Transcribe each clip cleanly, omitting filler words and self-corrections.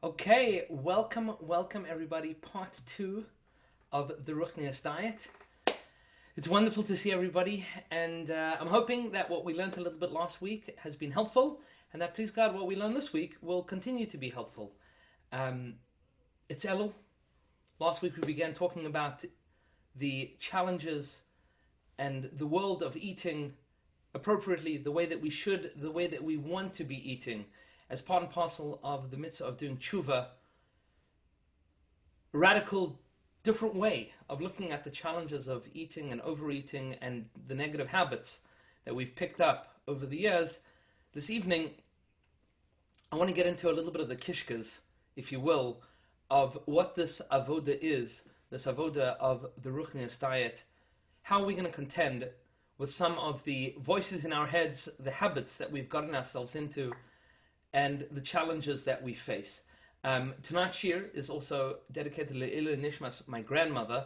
Okay, welcome everybody. Part 2 of the Ruchniyus diet. It's wonderful to see everybody, and I'm hoping that what we learned a little bit last week has been helpful, and that, please God, what we learned this week will continue to be helpful. It's Elul. Last week we began talking about the challenges and the world of eating appropriately, the way that we should, the way that we want to be eating, as part and parcel of the mitzvah of doing tshuva. A radical, different way of looking at the challenges of eating and overeating and the negative habits that we've picked up over the years. This evening, I want to get into a little bit of the kishkas, if you will, of what this avoda is, this avoda of the Ruchniyus diet. How are we going to contend with some of the voices in our heads, the habits that we've gotten ourselves into, and the challenges that we face. Tonight's shir is also dedicated to Le'ilu Nishmas, my grandmother,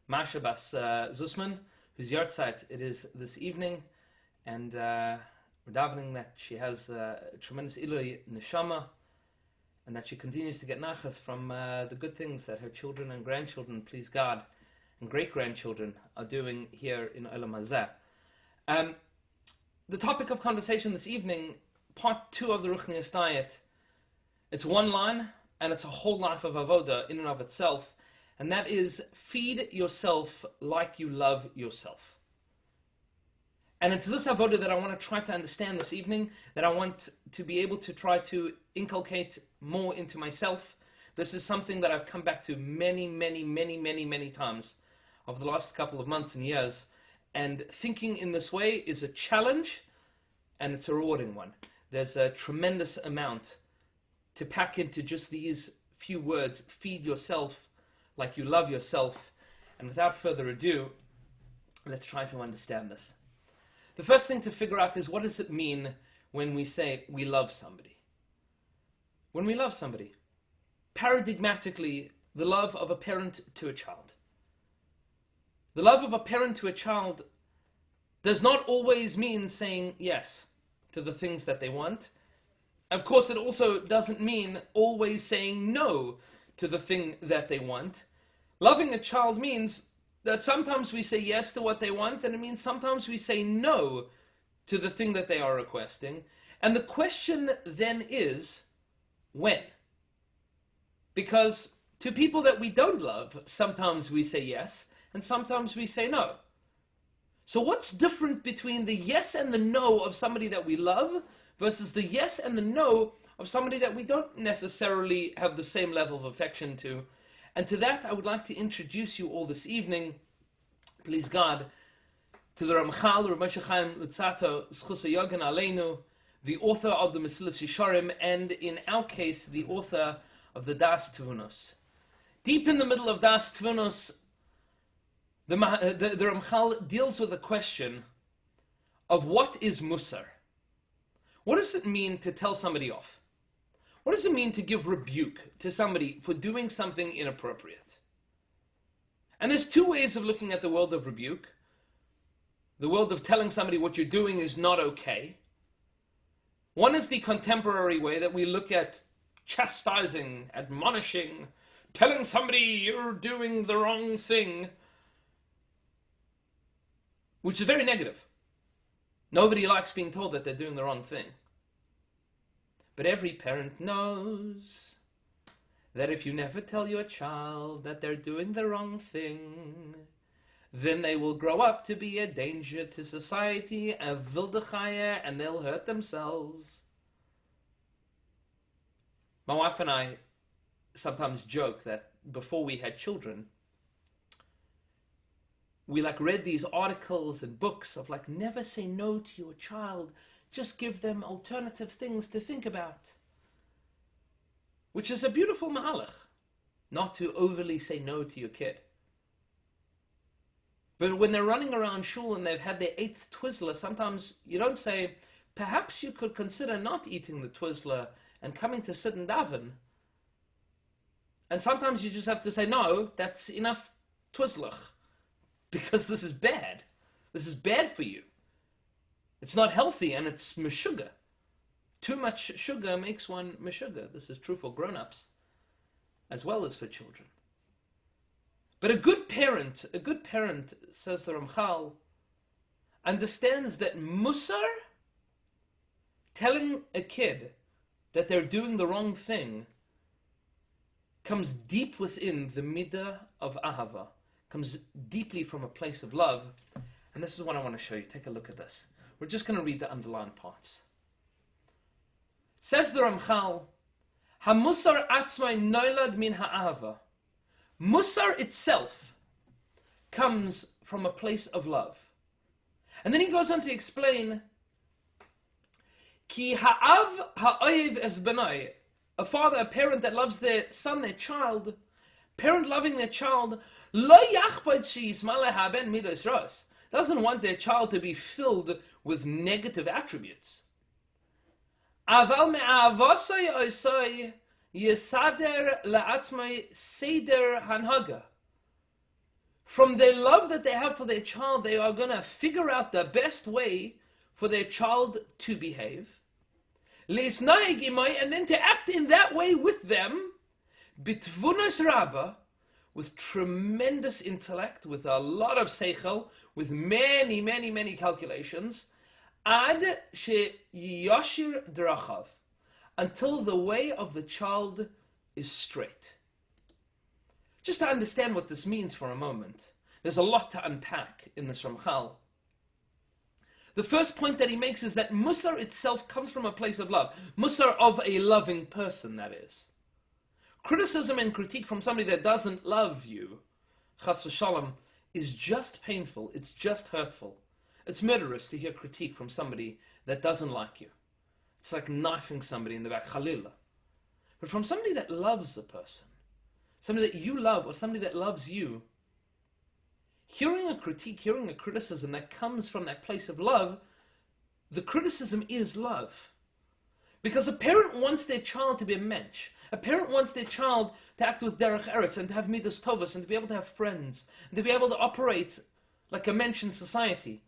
Masha Bas Zusman, whose yahrzeit it is this evening, and we're davening that she has a tremendous Ilui Neshama, and that she continues to get nachas from the good things that her children and grandchildren, please God, and great-grandchildren are doing here in Olam Hazeh. The topic of conversation this evening, part 2 of the Ruchniyus diet, it's one line, and it's a whole life of avoda in and of itself, and that is, feed yourself like you love yourself. And it's this avoda that I want to try to understand this evening, that I want to be able to try to inculcate more into myself. This is something that I've come back to many times over the last couple of months and years, and thinking in this way is a challenge, and it's a rewarding one. There's a tremendous amount to pack into just these few words: feed yourself like you love yourself. And without further ado, let's try to understand this. The first thing to figure out is, what does it mean when we say we love somebody? When we love somebody, paradigmatically, the love of a parent to a child. The love of a parent to a child does not always mean saying yes to the things that they want. Of course, it also doesn't mean always saying no to the thing that they want. Loving a child means that sometimes we say yes to what they want, and it means sometimes we say no to the thing that they are requesting. And the question then is, when? Because to people that we don't love, sometimes we say yes, and sometimes we say no. So what's different between the yes and the no of somebody that we love versus the yes and the no of somebody that we don't necessarily have the same level of affection to? And to that, I would like to introduce you all this evening, please God, to the Ramchal, Rav Moshe Chaim Luzzatto, Zchus HaYogen Aleinu, the author of the Mesilas Yesharim, and in our case, the author of the Das Tvunos. Deep in the middle of Das Tvunos, the Ramchal deals with the question of what is Musa. What does it mean to tell somebody off? What does it mean to give rebuke to somebody for doing something inappropriate? And there's two ways of looking at the world of rebuke. The world of telling somebody what you're doing is not okay. One is the contemporary way that we look at chastising, admonishing, telling somebody you're doing the wrong thing, which is very negative. Nobody likes being told that they're doing the wrong thing. But every parent knows that if you never tell your child that they're doing the wrong thing, then they will grow up to be a danger to society, a wilde chaya, and they'll hurt themselves. My wife and I sometimes joke that before we had children, we read these articles and books of never say no to your child, just give them alternative things to think about. Which is a beautiful mahalach, not to overly say no to your kid. But when they're running around shul and they've had their 8th Twizzler, sometimes you don't say, perhaps you could consider not eating the Twizzler and coming to sit and daven. And sometimes you just have to say, no, that's enough Twizzler. Because this is bad. This is bad for you. It's not healthy, and it's meshuggah. Too much sugar makes one meshuggah. This is true for grown-ups. as well as for children. But a good parent, says the Ramchal, understands that Musar, telling a kid that they're doing the wrong thing, comes deep within the midah of ahava, comes deeply from a place of love. And this is what I want to show you. Take a look at this. We're just going to read the underlined parts. Says the Ramchal, HaMusar atzmai noilad min ha'ahava. Musar itself comes from a place of love. And then he goes on to explain, Ki ha'av ha'oyev es benai. A father, a parent that loves their son, their child, parent loving their child, lo yachbod she'yisma leha ben midos ros. Doesn't want their child to be filled with negative attributes. Aval me'avosai osai yesader la'atzmai seder hanhaga. From their love that they have for their child, they are going to figure out the best way for their child to behave. And then to act in that way with them, bitvunas rabba, with tremendous intellect, with a lot of seichel, with many, many, many calculations, ad she yashir drachav, until the way of the child is straight. Just to understand what this means for a moment, there's a lot to unpack in this Ramchal. The first point that he makes is that Musar itself comes from a place of love. Musar of a loving person, that is. Criticism and critique from somebody that doesn't love you, chas v'shalom, is just painful, it's just hurtful. It's murderous to hear critique from somebody that doesn't like you. It's like knifing somebody in the back, chalila. But from somebody that loves a person, somebody that you love or somebody that loves you, hearing a critique, hearing a criticism that comes from that place of love, the criticism is love. Because a parent wants their child to be a mensch. A parent wants their child to act with derech eretz and to have midas tovas and to be able to have friends and to be able to operate like a mensch in society.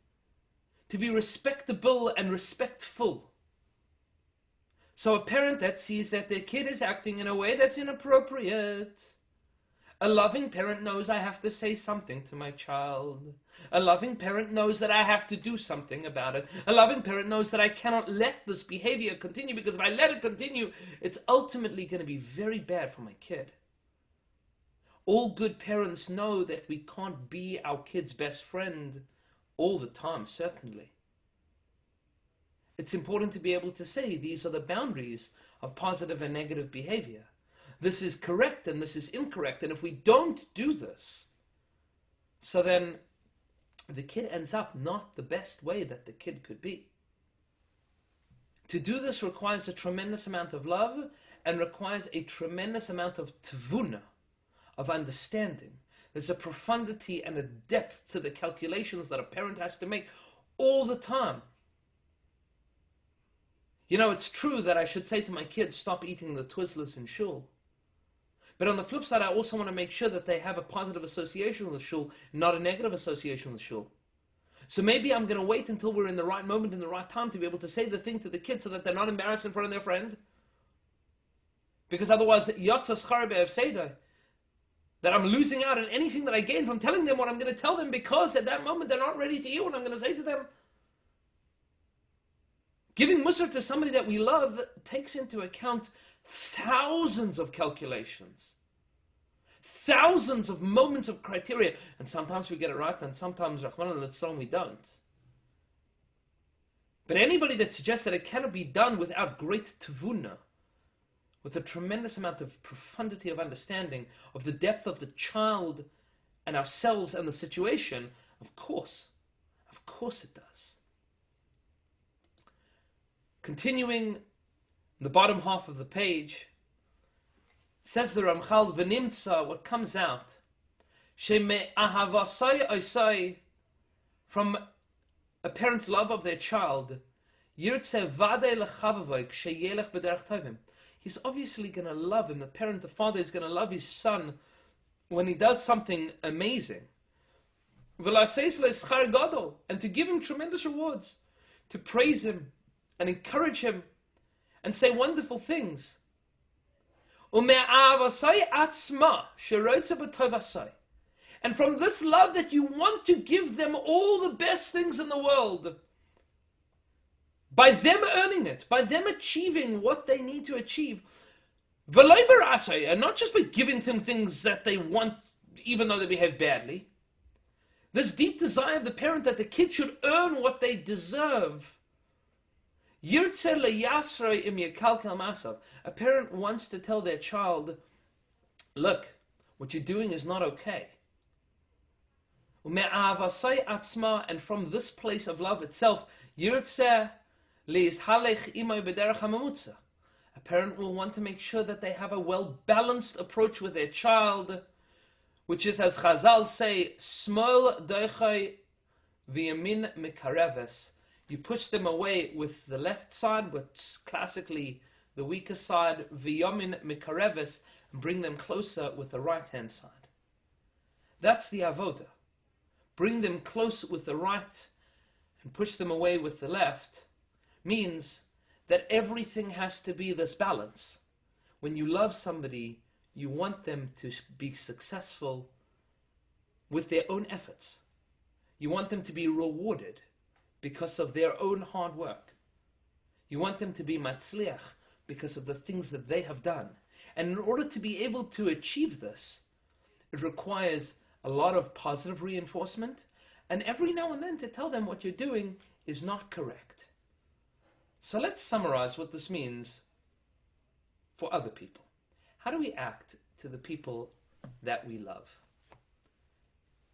To be respectable and respectful. So a parent that sees that their kid is acting in a way that's inappropriate, a loving parent knows I have to say something to my child. A loving parent knows that I have to do something about it. A loving parent knows that I cannot let this behavior continue, because if I let it continue, it's ultimately going to be very bad for my kid. All good parents know that we can't be our kid's best friend all the time, certainly. It's important to be able to say these are the boundaries of positive and negative behavior. This is correct and this is incorrect. And if we don't do this, so then the kid ends up not the best way that the kid could be. To do this requires a tremendous amount of love and requires a tremendous amount of tvuna, of understanding. There's a profundity and a depth to the calculations that a parent has to make all the time. You know, it's true that I should say to my kids, stop eating the Twizzlers in shul. But on the flip side, I also want to make sure that they have a positive association with shul, not a negative association with shul. So maybe I'm going to wait until we're in the right moment, in the right time, to be able to say the thing to the kids so that they're not embarrassed in front of their friend. Because otherwise, yotza schar be'efseidai, that I'm losing out on anything that I gain from telling them what I'm going to tell them, because at that moment they're not ready to hear what I'm going to say to them. Giving musar to somebody that we love takes into account thousands of calculations, thousands of moments of criteria, and sometimes we get it right, and sometimes we don't. But anybody that suggests that it cannot be done without great tevuna, with a tremendous amount of profundity of understanding of the depth of the child and ourselves and the situation, of course it does. Continuing the bottom half of the page, says the Ramchal, v'nimtza, what comes out, sheme ahavasai oisai, from a parent's love of their child, yirtze vadei lechavavai k'sheyelech b'derech tovim. He's obviously going to love him. The parent, the father, is going to love his son when he does something amazing. V'laseis lo eschar gadol, and to give him tremendous rewards, to praise him and encourage him and say wonderful things. U'me'avasai atzma sheroitza b'tovasai. And from this love that you want to give them all the best things in the world, by them earning it, by them achieving what they need to achieve, and not just by giving them things that they want, even though they behave badly. This deep desire of the parent that the kid should earn what they deserve. A parent wants to tell their child, look, what you're doing is not okay. And from this place of love itself, a parent will want to make sure that they have a well-balanced approach with their child, which is, as Chazal say, smol doichai v'yamin mikareves. You push them away with the left side, which is classically the weaker side, v'yamin mikareves, and bring them closer with the right-hand side. That's the avoda. Bring them close with the right and push them away with the left means that everything has to be this balance. When you love somebody, you want them to be successful with their own efforts. You want them to be rewarded because of their own hard work. You want them to be matzliach because of the things that they have done. And in order to be able to achieve this, it requires a lot of positive reinforcement, and every now and then to tell them what you're doing is not correct. So let's summarize what this means for other people. How do we act to the people that we love?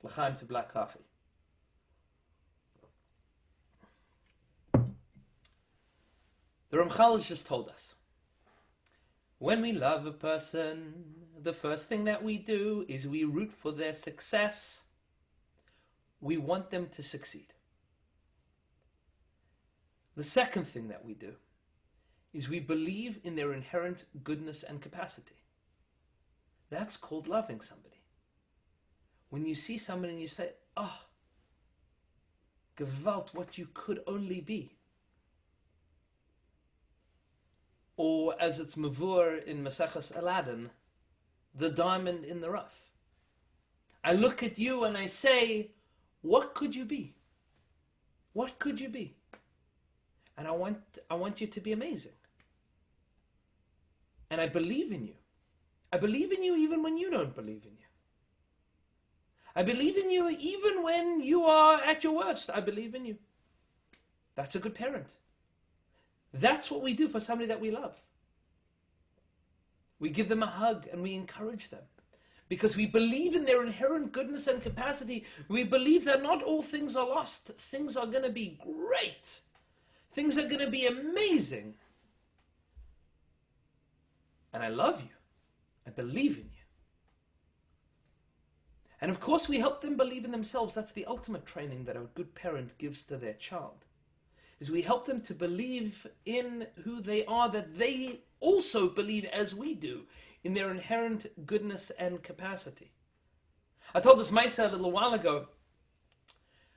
L'chaim to black coffee. The Ramchal has just told us, when we love a person, the first thing that we do is we root for their success. We want them to succeed. The second thing that we do is we believe in their inherent goodness and capacity. That's called loving somebody. When you see somebody and you say, oh, gewalt, what you could only be. Or as it's mavur in Maseches Aladdin, the diamond in the rough. I look at you and I say, what could you be? What could you be? And I want you to be amazing. And I believe in you. I believe in you even when you don't believe in you. I believe in you even when you are at your worst. I believe in you. That's a good parent. That's what we do for somebody that we love. We give them a hug and we encourage them. Because we believe in their inherent goodness and capacity. We believe that not all things are lost. Things are going to be great. Things are going to be amazing. And I love you. I believe in you. And of course we help them believe in themselves. That's the ultimate training that a good parent gives to their child. Is we help them to believe in who they are, that they also believe as we do in their inherent goodness and capacity. I told this Maisa a little while ago,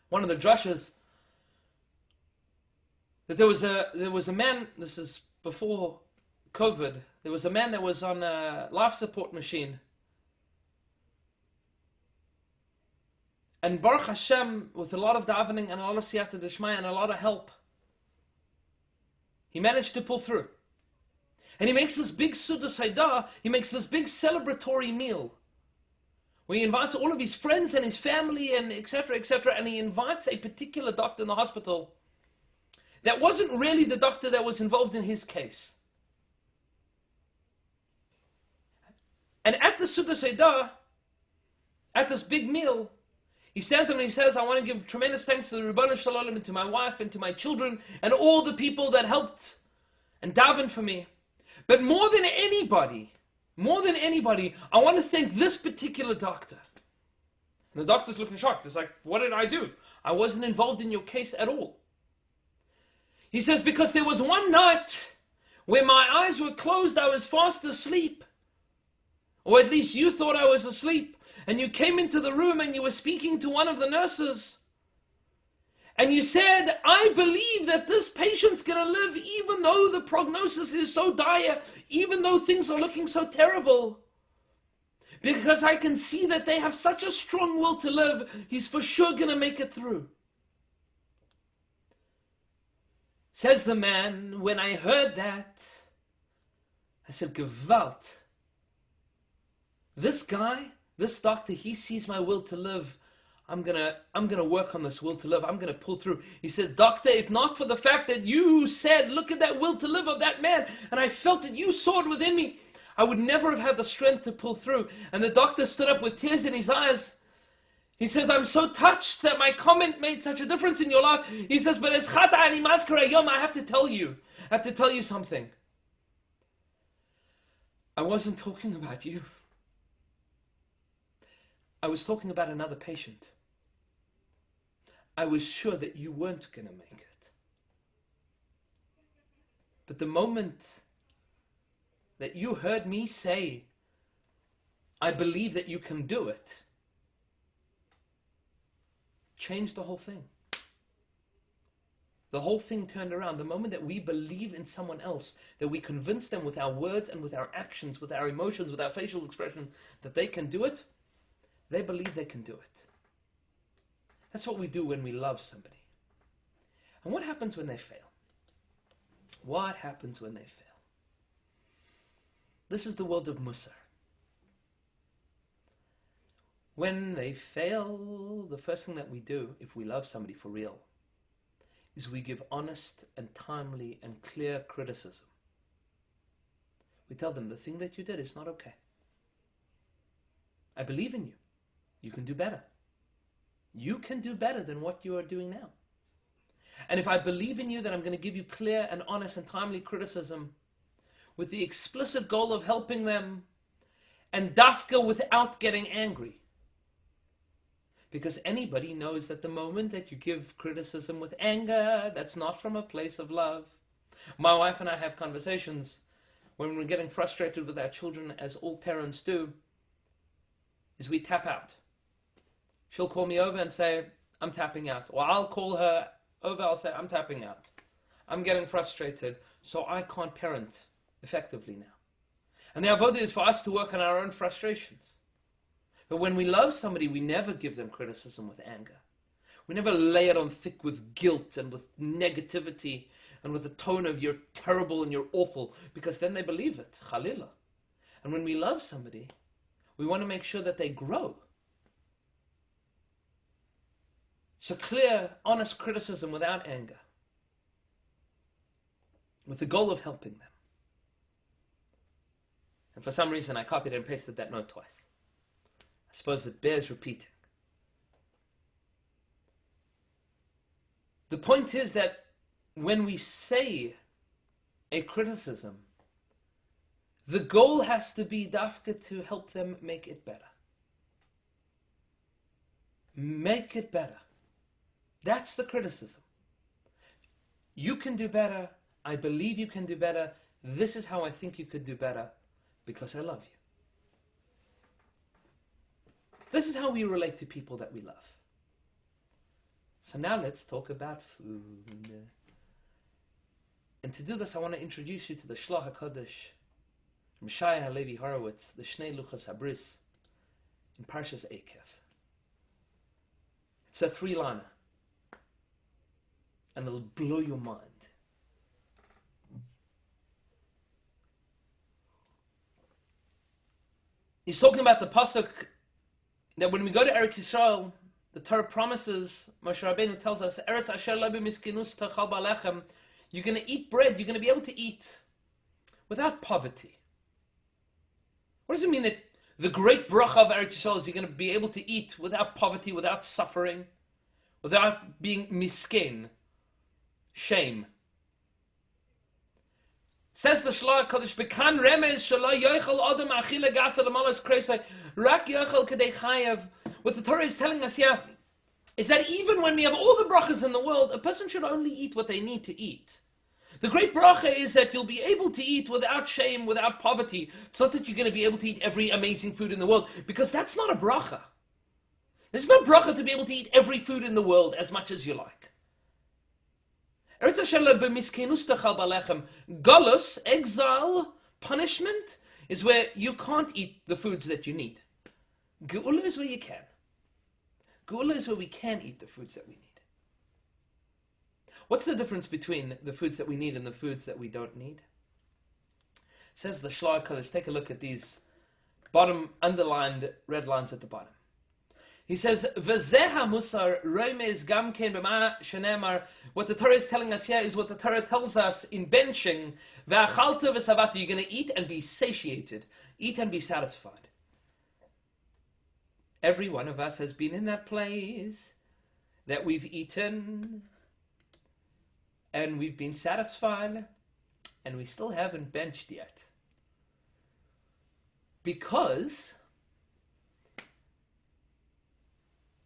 one of the drushes, that there was a man, this is before COVID, there was a man that was on a life support machine. And Baruch Hashem, with a lot of davening and a lot of siyata d'shmaya and a lot of help, he managed to pull through. And he makes this big Suda Saidah, he makes this big celebratory meal, where he invites all of his friends and his family and etc., and he invites a particular doctor in the hospital that wasn't really the doctor that was involved in his case. And at the Suda Saidah, at this big meal, he stands up and he says, I want to give tremendous thanks to the Ribbon Shalom and to my wife and to my children and all the people that helped and davened for me. But more than anybody, I want to thank this particular doctor. And the doctor's looking shocked. It's like, what did I do? I wasn't involved in your case at all. He says, because there was one night where my eyes were closed, I was fast asleep. Or at least you thought I was asleep. And you came into the room and you were speaking to one of the nurses. And you said, I believe that this patient's going to live even though the prognosis is so dire, even though things are looking so terrible. Because I can see that they have such a strong will to live, he's for sure going to make it through. Says the man, when I heard that, I said, Gewalt. This guy, this doctor, he sees my will to live. I'm gonna work on this will to live. I'm gonna pull through. He said, doctor, if not for the fact that you said, look at that will to live of that man, and I felt that you saw it within me, I would never have had the strength to pull through. And the doctor stood up with tears in his eyes. He says, I'm so touched that my comment made such a difference in your life. He says, but as chata ani maskara yom, I have to tell you something. I wasn't talking about you. I was talking about another patient. I was sure that you weren't going to make it. But the moment that you heard me say, I believe that you can do it, changed the whole thing. The whole thing turned around. The moment that we believe in someone else, that we convince them with our words and with our actions, with our emotions, with our facial expression, that they can do it, they believe they can do it. That's what we do when we love somebody. And what happens when they fail? What happens when they fail? This is the world of Musa. When they fail, the first thing that we do, if we love somebody for real, is we give honest and timely and clear criticism. We tell them, the thing that you did is not okay. I believe in you. You can do better. You can do better than what you are doing now. And if I believe in you, then I'm going to give you clear and honest and timely criticism with the explicit goal of helping them, and dafka without getting angry. Because anybody knows that the moment that you give criticism with anger, that's not from a place of love. My wife and I have conversations when we're getting frustrated with our children, as all parents do, is we tap out. She'll call me over and say, I'm tapping out. Or I'll call her over, I'll say, I'm tapping out. I'm getting frustrated, so I can't parent effectively now. And the avodah is for us to work on our own frustrations. But when we love somebody, we never give them criticism with anger. We never lay it on thick with guilt and with negativity and with the tone of you're terrible and you're awful, because then they believe it, Khalila. And when we love somebody, we want to make sure that they grow. So clear, honest criticism without anger, with the goal of helping them. And for some reason, I copied and pasted that note twice. I suppose it bears repeating. The point is that when we say a criticism, the goal has to be dafka to help them make it better. Make it better. That's the criticism. You can do better. I believe you can do better. This is how I think you could do better because I love you. This is how we relate to people that we love. So now let's talk about food. And to do this, I want to introduce you to the Shlah HaKadosh, Mishaya HaLevi Horowitz, the Shnei Luchas Habris, in Parshas Eikev. It's a 3-liner, and it'll blow your mind. He's talking about the pasuk that when we go to Eretz Yisrael, the Torah promises, Moshe Rabbeinu tells us, Eretz asher lo b'miskinus tachal ba'lechem, you're going to eat bread, you're going to be able to eat without poverty. What does it mean that the great bracha of Eretz Yisrael is you're going to be able to eat without poverty, without suffering, without being miskin, shame? Says the Shlah HaKadosh, B'kan remez shelo yochel adam achila gasa l'malos kreisai, rak yochel kadei chayav. What the Torah is telling us here is that even when we have all the brachas in the world, a person should only eat what they need to eat. The great bracha is that you'll be able to eat without shame, without poverty. It's not that you're going to be able to eat every amazing food in the world, because that's not a bracha. There's no bracha to be able to eat every food in the world as much as you like. Galus, exile, punishment, is where you can't eat the foods that you need. Geula is where you can. Geula is where we can eat the foods that we need. What's the difference between the foods that we need and the foods that we don't need? Says the Shloah Kodesh, take a look at these bottom underlined red lines at the bottom. He says, V'zeha musar roimez gamken b'ma shenemar. What the Torah is telling us here is what the Torah tells us in benching. V'achalta v'savata. You're going to eat and be satiated. Eat and be satisfied. Every one of us has been in that place that we've eaten and we've been satisfied and we still haven't benched yet. Because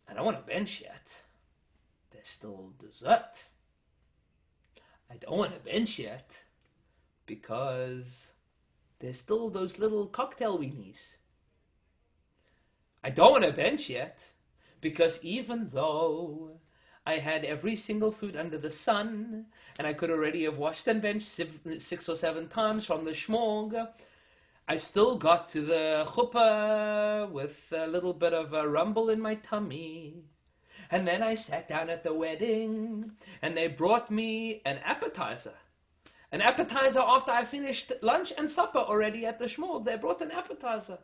I don't want to bench yet. There's still dessert. I don't want to bench yet because there's still those little cocktail weenies. I don't want to bench yet because even though I had every single food under the sun and I could already have washed and benched 6 or 7 times from the shmog, I still got to the chuppah with a little bit of a rumble in my tummy. And then I sat down at the wedding and they brought me an appetizer. An appetizer after I finished lunch and supper already at the shmog. They brought an appetizer.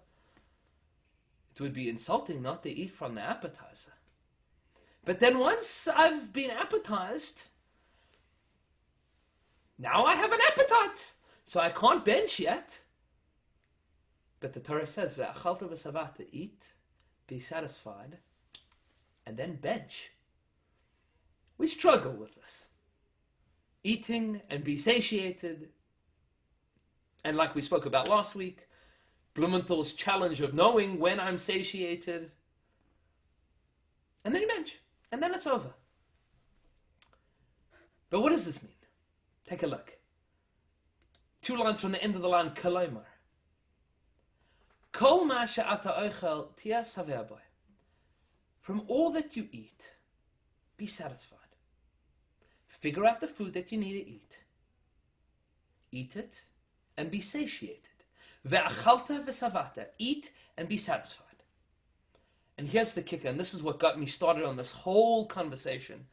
It would be insulting not to eat from the appetizer. But then once I've been appetized, now I have an appetite. So I can't bench yet. But the Torah says, "Ve'achalta v'savata," eat, be satisfied, and then bench. We struggle with this. Eating and be satiated. And like we spoke about last week, Blumenthal's challenge of knowing when I'm satiated. And then you bench. And then it's over. But what does this mean? Take a look. 2 lines from the end of the line, Kolomer. Kol ma she'ata ochel tia saveh bo. From all that you eat, be satisfied. Figure out the food that you need to eat. Eat it and be satiated. Ve'achalta v'savata. Eat and be satisfied. And here's the kicker, and this is what got me started on this whole conversation.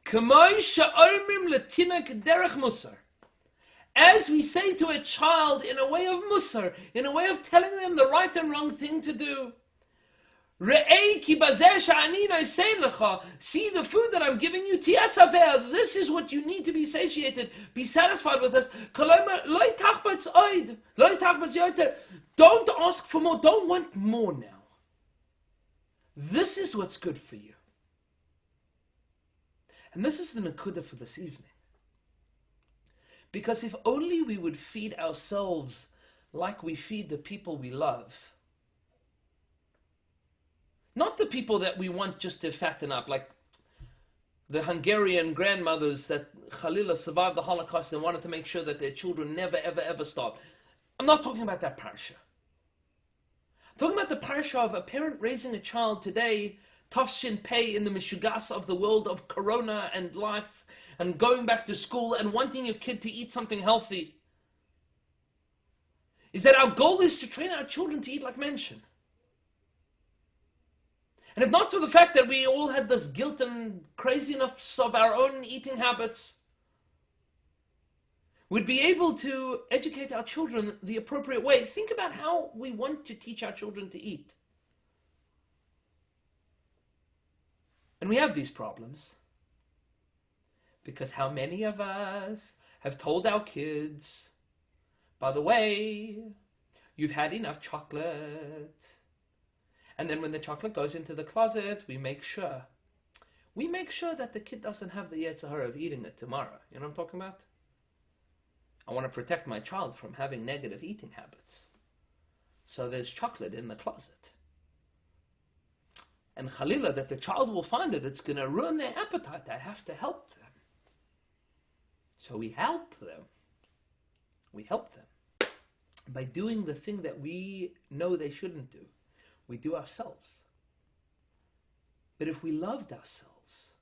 K'may she'omrim l'tinok derech musar. As we say to a child in a way of musar, in a way of telling them the right and wrong thing to do. Re'ei ki bazeh she'ani nosein lecha. See the food that I'm giving you. Tia saveh. This is what you need to be satiated. Be satisfied with this. Kolomer lo tachbatz oid. Lo tachbatz yoter. Don't ask for more. Don't want more now. This is what's good for you. And this is the nakuda for this evening. Because if only we would feed ourselves like we feed the people we love. Not the people that we want just to fatten up, like the Hungarian grandmothers that Khalila survived the Holocaust and wanted to make sure that their children never, ever, ever starved. I'm not talking about that parasha. I'm talking about the parasha of a parent raising a child today, Tafshin Pei, in the Mishugas of the world of Corona and life, and going back to school and wanting your kid to eat something healthy. Is that our goal is to train our children to eat like mention. And if not for the fact that we all had this guilt and craziness of our own eating habits, we'd be able to educate our children the appropriate way. Think about how we want to teach our children to eat. And we have these problems because how many of us have told our kids, by the way, you've had enough chocolate. And then when the chocolate goes into the closet, we make sure that the kid doesn't have the yetzer hara of eating it tomorrow. You know what I'm talking about? I want to protect my child from having negative eating habits. So there's chocolate in the closet. And Khalila, that the child will find that it's going to ruin their appetite. I have to help them. So we help them. We help them by doing the thing that we know they shouldn't do. We do ourselves. But if we loved ourselves,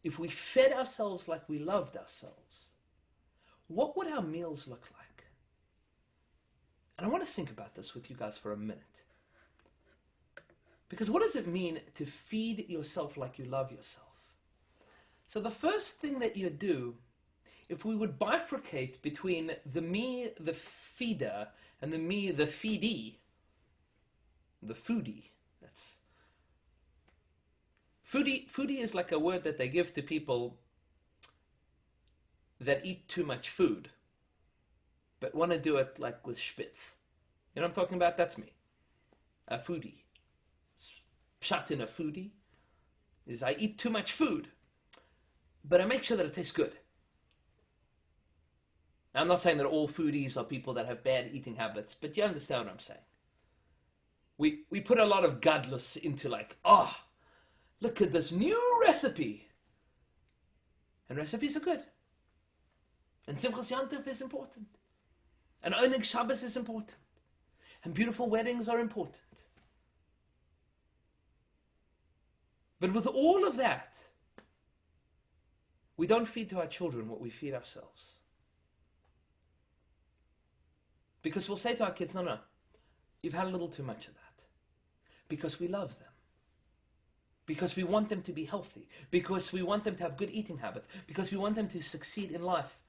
if we fed ourselves like we loved ourselves, what would our meals look like? And I want to think about this with you guys for a minute. Because what does it mean to feed yourself like you love yourself? So the first thing that you do, if we would bifurcate between the me, the feeder, and the me, the feedee, the foodie, that's foodie is like a word that they give to people that eat too much food, but want to do it like with spitz. You know what I'm talking about? That's me. A foodie. Pshat in a foodie is I eat too much food, but I make sure that it tastes good. Now, I'm not saying that all foodies are people that have bad eating habits, but you understand what I'm saying. We put a lot of gadlus into like, oh, look at this new recipe. And recipes are good. And Simchas Yantiv is important. And Oneg Shabbos is important. And beautiful weddings are important. But with all of that, we don't feed to our children what we feed ourselves. Because we'll say to our kids, no, you've had a little too much of that. Because we love them. Because we want them to be healthy. Because we want them to have good eating habits. Because we want them to succeed in life.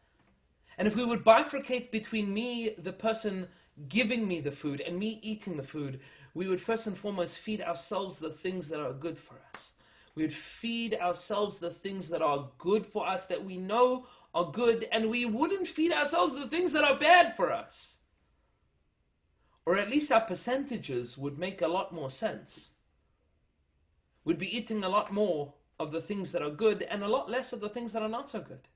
And if we would bifurcate between me, the person giving me the food, and me eating the food, we would first and foremost feed ourselves the things that are good for us. We would feed ourselves the things that are good for us, that we know are good, and we wouldn't feed ourselves the things that are bad for us. Or at least our percentages would make a lot more sense. We'd be eating a lot more of the things that are good and a lot less of the things that are not so good.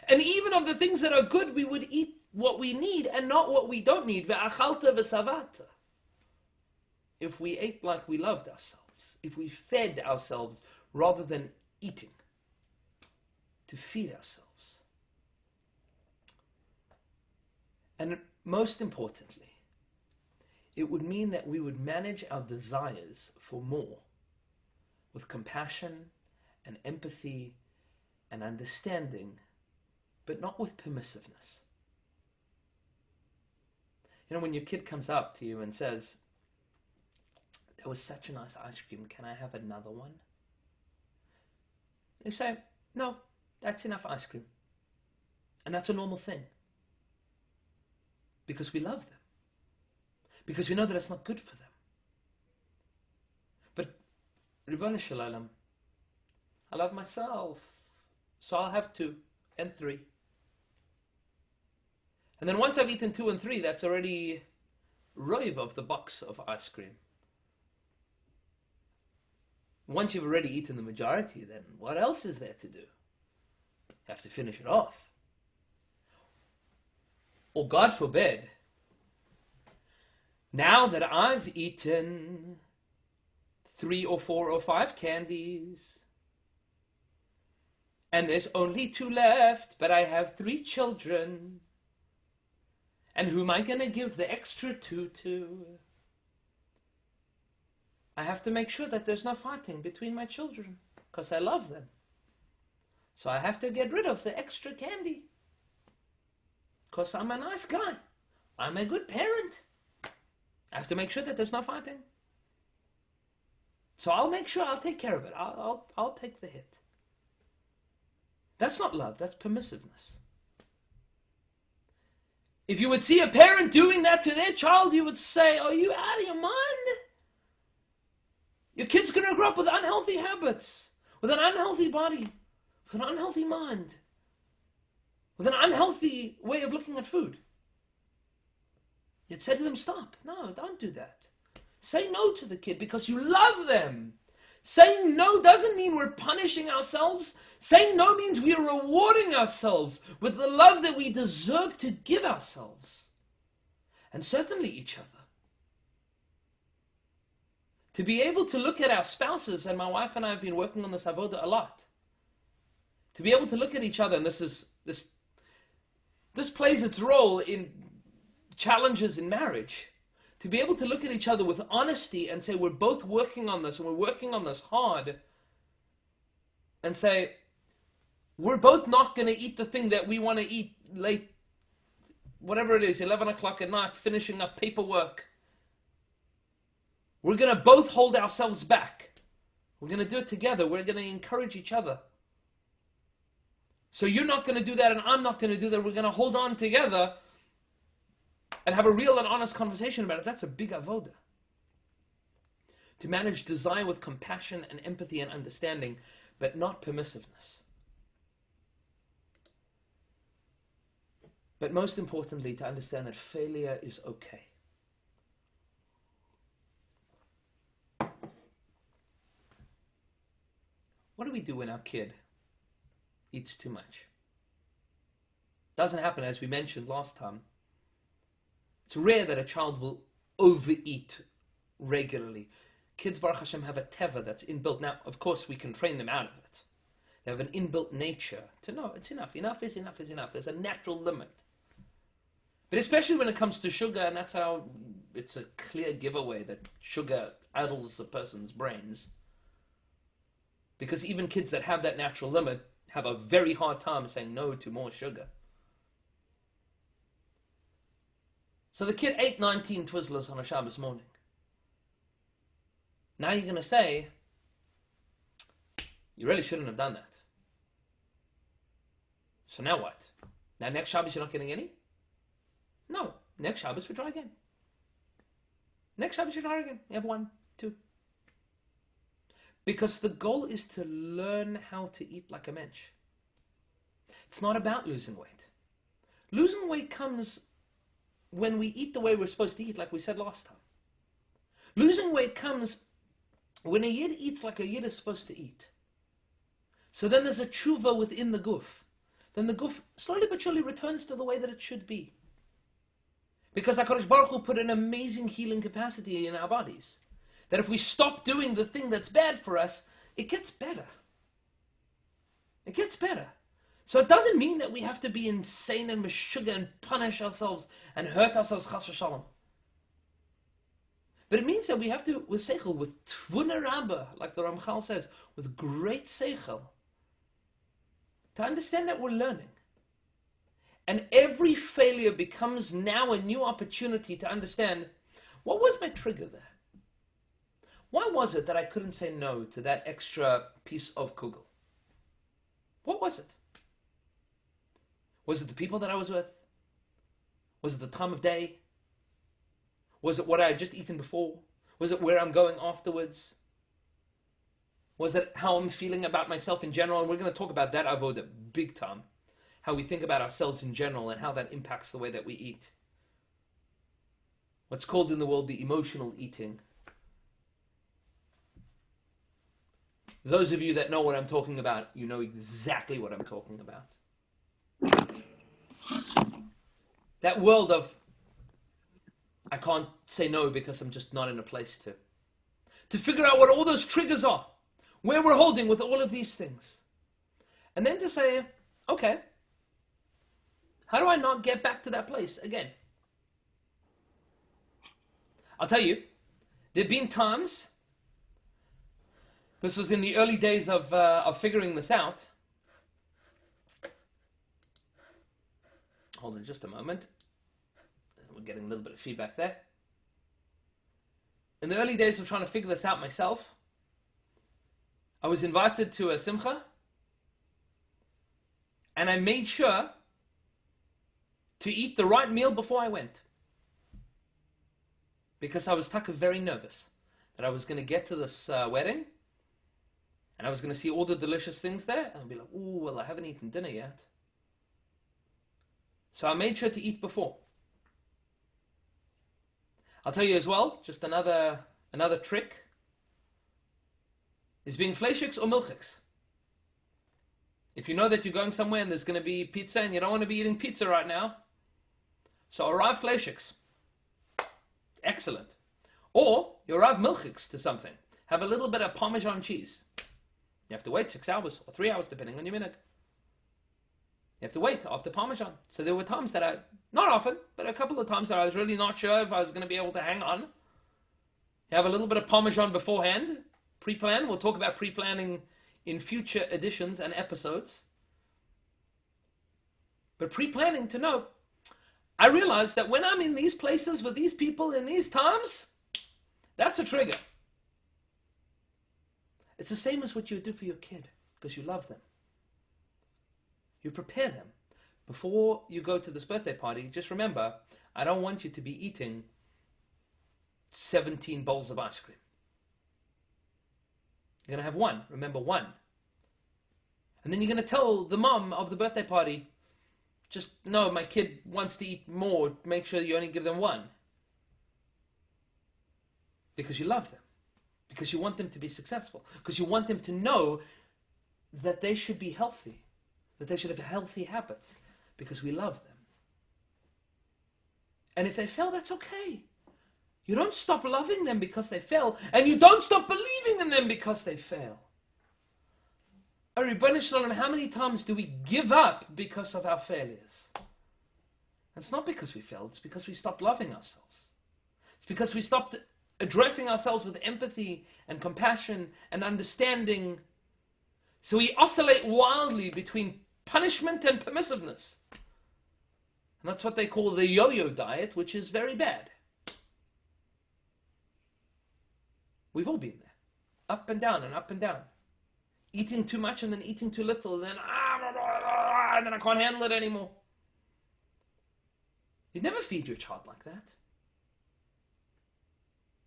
And even of the things that are good, we would eat what we need and not what we don't need. Ve'achalta v'savata. If we ate like we loved ourselves, if we fed ourselves rather than eating, to feed ourselves. And most importantly, it would mean that we would manage our desires for more with compassion and empathy and understanding, but not with permissiveness. You know, when your kid comes up to you and says, "That was such a nice ice cream, can I have another one?" You say, "No, that's enough ice cream." And that's a normal thing. Because we love them. Because we know that it's not good for them. But, Ribbon Shalom, I love myself, so I'll have 2 and 3. And then once I've eaten 2 and 3, that's already roiv of the box of ice cream. Once you've already eaten the majority, then what else is there to do? You have to finish it off. Or God forbid, now that I've eaten 3 or 4 or 5 candies, and there's only 2 left, but I have 3 children, and who am I going to give the extra 2 to? I have to make sure that there's no fighting between my children, because I love them. So I have to get rid of the extra candy, because I'm a nice guy. I'm a good parent. I have to make sure that there's no fighting. So I'll make sure I'll take care of it. I'll take the hit. That's not love, that's permissiveness. If you would see a parent doing that to their child, you would say, "Are you out of your mind? Your kid's going to grow up with unhealthy habits, with an unhealthy body, with an unhealthy mind, with an unhealthy way of looking at food." You'd say to them, "Stop. No, don't do that. Say no to the kid because you love them." Saying no doesn't mean we're punishing ourselves. Saying no means we are rewarding ourselves with the love that we deserve to give ourselves. And certainly each other. To be able to look at our spouses, and my wife and I have been working on this avoda a lot. To be able to look at each other, and this plays its role in challenges in marriage. To be able to look at each other with honesty and say, we're both working on this, and we're working on this hard. And say, We're both not going to eat the thing that we want to eat late, whatever it is, 11 o'clock at night, finishing up paperwork. We're going to both hold ourselves back. We're going to do it together. We're going to encourage each other. So you're not going to do that and I'm not going to do that. We're going to hold on together and have a real and honest conversation about it. That's a big avoda. To manage desire with compassion and empathy and understanding, but not permissiveness. But most importantly, to understand that failure is okay. What do we do when our kid eats too much? Doesn't happen, as we mentioned last time. It's rare that a child will overeat regularly. Kids, Baruch Hashem, have a teva that's inbuilt. Now, of course, we can train them out of it. They have an inbuilt nature to know it's enough. Enough is enough is enough. There's a natural limit. But especially when it comes to sugar, and that's how it's a clear giveaway that sugar addles a person's brains. Because even kids that have that natural limit have a very hard time saying no to more sugar. So the kid ate 19 Twizzlers on a Shabbos morning. Now you're going to say, you really shouldn't have done that. So now what? Now next Shabbos you're not getting any? No. Next Shabbos we try again. Next Shabbos you try again. You have 1, 2. Because the goal is to learn how to eat like a mensch. It's not about losing weight. Losing weight comes when we eat the way we're supposed to eat, like we said last time. Losing weight comes when a yid eats like a yid is supposed to eat. So then there's a tshuva within the guf. Then the guf slowly but surely returns to the way that it should be. Because HaKadosh Baruch Hu put an amazing healing capacity in our bodies. That if we stop doing the thing that's bad for us, it gets better. It gets better. So it doesn't mean that we have to be insane and meshuggah and punish ourselves and hurt ourselves, chas v'shalom. But it means that we have to, with seichel, with tvuna rabba, like the Ramchal says, with great seichel, to understand that we're learning. And every failure becomes now a new opportunity to understand, what was my trigger there? Why was it that I couldn't say no to that extra piece of kugel? What was it? Was it the people that I was with? Was it the time of day? Was it what I had just eaten before? Was it where I'm going afterwards? Was it how I'm feeling about myself in general? And we're going to talk about that avoda big time. How we think about ourselves in general and how that impacts the way that we eat. What's called in the world the emotional eating. Those of you that know what I'm talking about, you know exactly what I'm talking about. That world of, I can't say no because I'm just not in a place to. To figure out what all those triggers are, where we're holding with all of these things. And then to say, okay, how do I not get back to that place again? I'll tell you, there have been times, this was in the early days of figuring this out. Hold on just a moment. We're getting a little bit of feedback there. In the early days of trying to figure this out myself, I was invited to a simcha, and I made sure to eat the right meal before I went. Because I was very nervous that I was going to get to this wedding, and I was going to see all the delicious things there, and I'd be like, ooh, well, I haven't eaten dinner yet. So I made sure to eat before. I'll tell you as well, just another trick, is being fleischiks or milchiks. If you know that you're going somewhere and there's going to be pizza and you don't want to be eating pizza right now, so arrive fleischiks. Excellent. Or you arrive milchiks to something. Have a little bit of Parmesan cheese. You have to wait 6 hours or 3 hours depending on your minute. You have to wait after Parmesan. So there were times that not often, but a couple of times that I was really not sure if I was going to be able to hang on. You have a little bit of Parmesan beforehand, pre-plan. We'll talk about pre-planning in future editions and episodes. But pre-planning to know, I realize that when I'm in these places with these people in these times, that's a trigger. It's the same as what you would do for your kid, because you love them. You prepare them. Before you go to this birthday party, just remember, I don't want you to be eating 17 bowls of ice cream. You're going to have one. Remember, one. And then you're going to tell the mom of the birthday party, just, no, my kid wants to eat more. Make sure you only give them one. Because you love them. Because you want them to be successful. Because you want them to know that they should be healthy. That they should have healthy habits. Because we love them. And if they fail, that's okay. You don't stop loving them because they fail. And you don't stop believing in them because they fail. Ribono Shel Olam, how many times do we give up because of our failures? It's not because we failed, it's because we stopped loving ourselves. It's because we stopped addressing ourselves with empathy and compassion and understanding. So we oscillate wildly between punishment and permissiveness. And that's what they call the yo-yo diet, which is very bad. We've all been there. Up and down and up and down. Eating too much and then eating too little, and then I can't handle it anymore. You never feed your child like that.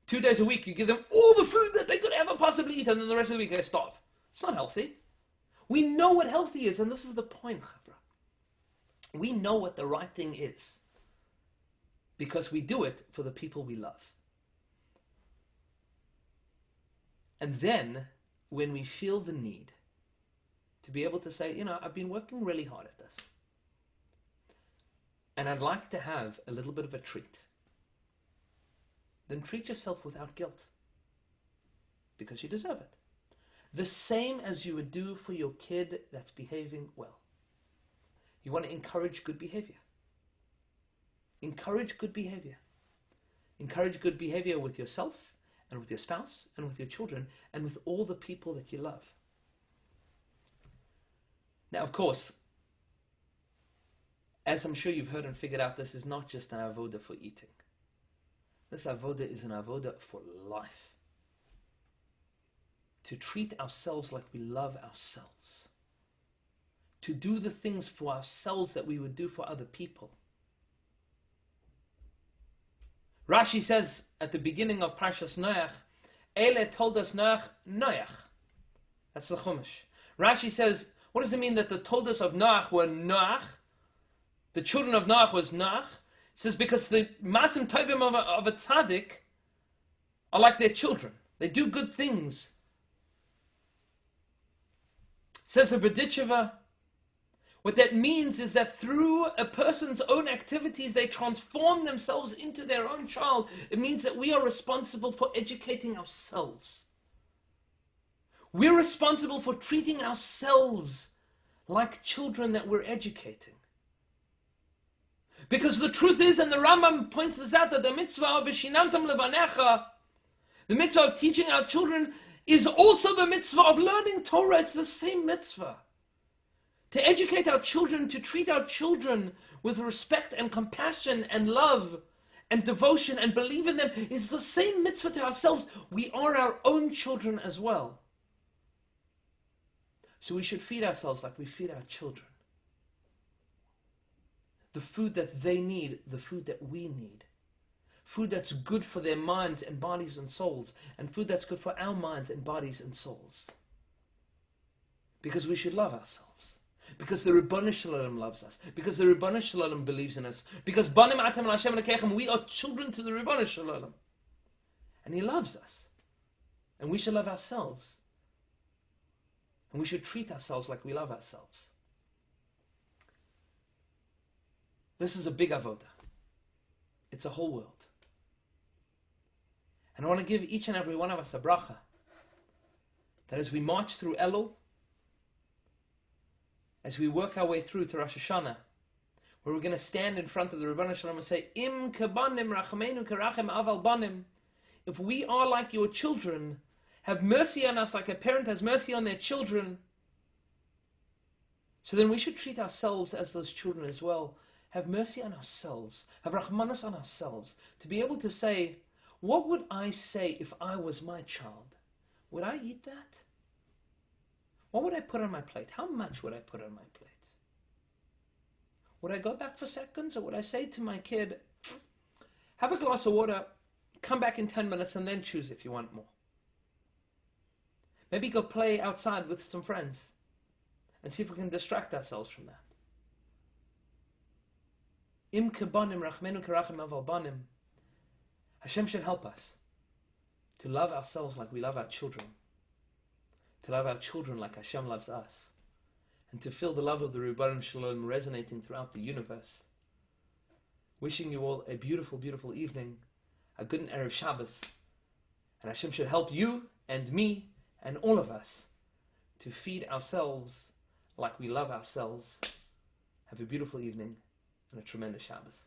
2 days a week, you give them all the food that they could ever possibly eat, and then the rest of the week they starve. It's not healthy. We know what healthy is, and this is the point, Chavra. We know what the right thing is because we do it for the people we love. And then, when we feel the need to be able to say, I've been working really hard at this, and I'd like to have a little bit of a treat, then treat yourself without guilt, because you deserve it. The same as you would do for your kid that's behaving well. You want to encourage good behavior. Encourage good behavior. Encourage good behavior with yourself, and with your spouse, and with your children, and with all the people that you love. Now, of course, as I'm sure you've heard and figured out, this is not just an avoda for eating. This avoda is an avoda for life. To treat ourselves like we love ourselves. To do the things for ourselves that we would do for other people. Rashi says at the beginning of Parshas Noach, Ele told us Noach. That's the Chumash. Rashi says, what does it mean that the toldos of Noach were Noach? The children of Noach was Noach. It says because the Masim Tovim of a tzaddik are like their children. They do good things. Says the Berditcheva, what that means is that through a person's own activities, they transform themselves into their own child. It means that we are responsible for educating ourselves. We're responsible for treating ourselves like children that we're educating. Because the truth is, and the Rambam points this out, that the mitzvah of Vishinamtam Levanecha, the mitzvah of teaching our children, is also the mitzvah of learning Torah. It's the same mitzvah. To educate our children, to treat our children with respect and compassion and love and devotion and believe in them is the same mitzvah to ourselves. We are our own children as well. So we should feed ourselves like we feed our children. The food that they need, the food that we need. Food that's good for their minds and bodies and souls, and food that's good for our minds and bodies and souls. Because we should love ourselves. Because the Ribono Shel Olam loves us. Because the Ribono Shel Olam believes in us. Because Banim Atem L'Hashem Lekechem, we are children to the Ribono Shel Olam. And He loves us. And we should love ourselves. And we should treat ourselves like we love ourselves. This is a big avoda. It's a whole world. And I want to give each and every one of us a bracha. That as we march through Elul, as we work our way through to Rosh Hashanah, where we're going to stand in front of the Ribono Shel Olam and say, Im kebanim rachmeinu kerachem aval banim. If we are like your children, have mercy on us like a parent has mercy on their children. So then we should treat ourselves as those children as well. Have mercy on ourselves. Have rahmanas on ourselves. To be able to say, what would I say if I was my child? Would I eat that? What would I put on my plate? How much would I put on my plate? Would I go back for seconds, or would I say to my kid, have a glass of water, come back in 10 minutes, and then choose if you want more? Maybe go play outside with some friends and see if we can distract ourselves from that. Im kebanim rachmenu kerachim aval banim. Hashem should help us to love ourselves like we love our children, to love our children like Hashem loves us, and to feel the love of the Rebbeinu Shalom resonating throughout the universe. Wishing you all a beautiful, beautiful evening, a good Erev Shabbos, and Hashem should help you and me and all of us to feed ourselves like we love ourselves. Have a beautiful evening and a tremendous Shabbos.